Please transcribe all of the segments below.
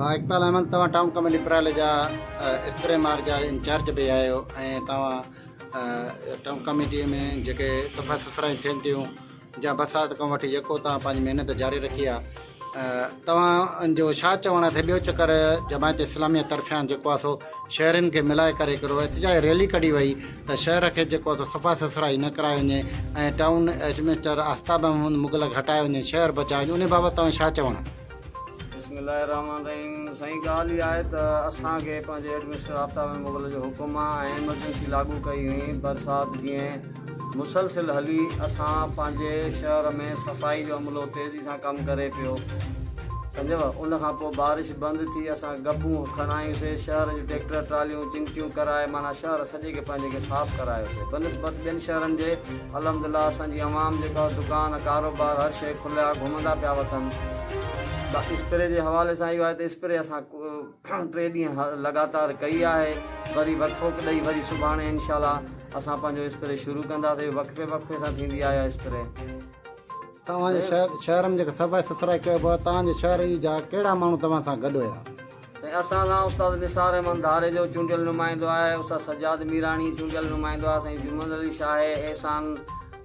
भाउ इकबाल अहमद, तव्हां town committee प्राले जा स्प्रे मार जा इंचार्ज बि आहियो ऐं तव्हां टाउन कमेटीअ में जेके सफ़ा सुथराई थियनि थियूं या बरसाति खां वठी जेको तव्हां पंहिंजी महिनत जारी रखी आहे, तव्हांजो छा चवणु आहे? ॿियो चकर जमायत इस्लामी तरफ़ियां जेको आहे सो शहरनि खे मिलाए करे हिकिड़ो एहतिजाज रैली कढी वई त शहर खे जेको आहे सो सफ़ा सुथराई न कराए वञे ऐं टाउन एडमिनिस्टर आस्ताब मुग़लक हटाए वञे, शहर बचाए वञे, उन बाबति तव्हां छा चवणु? बिस्मिल्लाहिर्रहमानिर्रहीम। सही ॻाल्हि इहा आहे त असांखे पंहिंजे एडमिनिस्टर आफ़ताब मुग़ल जो हुकुम आहे ऐं एमरजेंसी लागू कई हुई। बरसाति जीअं मुसलसिल हली, असां पंहिंजे शहर में सफ़ाई जो अमलो तेज़ी सां कमु करे पियो, सम्झव। उन खां पोइ बारिश बंदि थी, असां गबूं खणायूंसीं, शहर जूं ट्रैक्टर ट्रालियूं चिंटियूं कराए माना शहर सॼे खे पंहिंजे खे साफ़ु करायोसीं। बनिस्बत ॿियनि शहरनि जे अल्हम्दुलिल्लाह असांजी आवाम जेका दुकान कारोबार हर शइ खुलिया घुमंदा पिया वठनि। बाक़ी स्प्रे जे हवाले सां इहो आहे त स्प्रे असां 3 ॾींहं लगातार कई आहे, वरी वक़फ़ो ॾेई वरी सुभाणे इंशाल्लाह असां पंहिंजो स्प्रे शुरू कंदासीं। वक़फ़े सां थींदी आहे स्प्रे। तव्हांजे शहर में जेका सफ़ाई सुथराई कयो, तव्हांजे शहर जा कहिड़ा माण्हू तव्हां सां गॾु हुया? साईं, असां सां उस्ताद निसार अहमद धारे जो चूंडियल नुमाइंदो आहे, उस्ताद सजाद मीराणी चूंडियल नुमाइंदो आहे, साईं जुमन अली शाह आहे, एहसान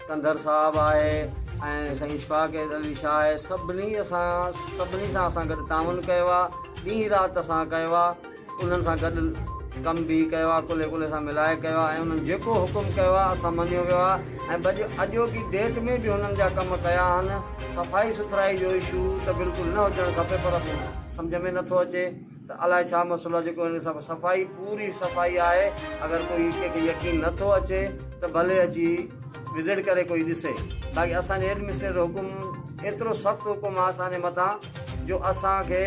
कंदर साहब आहे ऐं साईं इशफाक अली शाह आहे। सभिनी सां असां गॾु ताउन कयो आहे, ॾींहुं राति असां कयो आहे, उन्हनि सां गॾु कमु बि कयो आहे, कुले सां मिलाए कयो आहे ऐं उन्हनि जेको हुकुम कयो आहे असां मञियो वियो आहे। ऐं अॼोकी डेट में बि हुननि जा कम कया आहिनि। सफ़ाई सुथराई जो इशू त बिल्कुलु न हुजणु खपे, पर सम्झ में नथो अचे त अलाए छा मसइलो आहे जेको हिन सां सफ़ाई पूरी सफ़ाई आहे। अगरि कोई कंहिंखे यकीन नथो अचे त भले अची विज़िट करे कोई ॾिसे। बाक़ी असांजे एडमिनिस्ट्रेटर हुकुम एतिरो सख़्तु हुकुम आहे असांजे मथां जो असांखे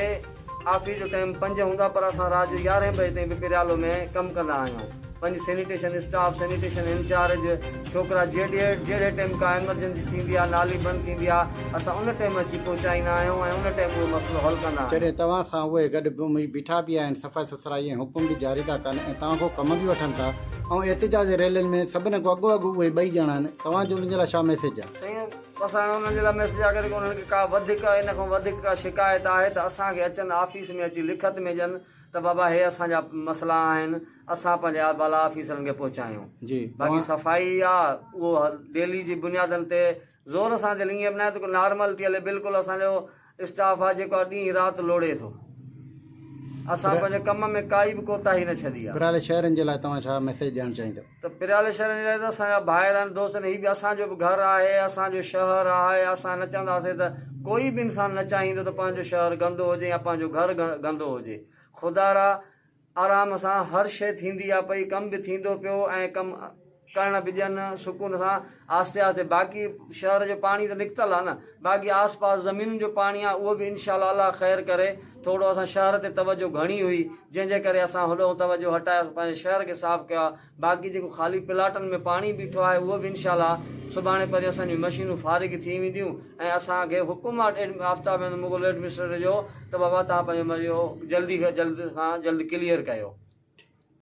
ऑफिस जो टाइम 5 हूंदा, पर असां राति जो 11 बजे ताईं बि पिरियालो में कमु कंदा आहियूं। पंहिंजी सैनिटेशन स्टाफ, सैनिटेशन इंचार्ज, छोकिरा जहिड़े टाइम का एमरजेंसी थींदी आहे, नाली बंदि थींदी आहे, असां उन टाइम अची पहुचाईंदा आहियूं ऐं उन टाइम उहो मसइलो हल कंदा आहियूं। जॾहिं तव्हां सां उहे गॾु बीठा बि आहिनि, सफ़ाई सुथराई ऐं हुकुम बि जारी था कनि ऐं तव्हां खां कम बि वठनि था ऐं एहतिजाज रैलियुनि में सभिनी खां अॻु उहे 2 ॼणा आहिनि, तव्हांजो उन्हनि जे लाइ छा मैसेज आहे? साईं, असां उन्हनि जे लाइ मैसेज आहे कि उन्हनि खे का वधीक इन खां वधीक का शिकायत आहे त असांखे अचनि ऑफिस में अची लिखत में ॾियनि त बाबा हे असांजा मसइला आहिनि, असां पंहिंजे आला ऑफिसरनि खे पहुचायूं। जी, बाक़ी सफ़ाई आहे उहो डेली जी बुनियादनि ते ज़ोर सां हले, ईअं बि न आहे त नॉर्मल थी हले। बिल्कुलु असांजो स्टाफ आहे जेको ॾींहुं राति लोड़े थो। असां पंहिंजे कम में काई बि कोताही न छॾी आहे। पिराले शहरनि जे लाइ तव्हां छा मैसेज ॾियणु चाहींदव? त पिराले शहरनि जे लाइ त असांजा भाइर आहिनि, दोस्त आहिनि, हीअ बि असांजो बि घरु आहे, असांजो शहर आहे। असां न चवंदासीं त कोई बि इंसान न चाहींदो त पंहिंजो शहर गंदो हुजे या पंहिंजो घरु गंदो हुजे। ख़ुदा रा आराम सां हर शइ थींदी आहे पई, कमु बि थींदो पियो ऐं कमु करण बि ॾियनि सुकून सां आहिस्ते आहिस्ते। बाक़ी शहर जो पाणी त निकितल आहे न, बाक़ी आस पास ज़मीन जो पाणी आहे उहो बि इंशाल्लाह अल्लाह ख़ैर करे। थोरो असां शहर ते तवजो घणी हुई, जंहिंजे करे असां होॾो तवजो हटाए पंहिंजे शहर खे साफ़ु कयो आहे। बाक़ी जेको ख़ाली प्लाटनि में पाणी बीठो आहे उहो बि इंशाल्लाह सुभाणे परे असांजी मशीनूं फारिग थी वेंदियूं ऐं असांखे हुकुम आहे आफ़ताब मुग़ल एडमिनिस्ट्रेटर जो त बाबा तव्हां पंहिंजो जल्दी खां जल्द क्लियर कयो।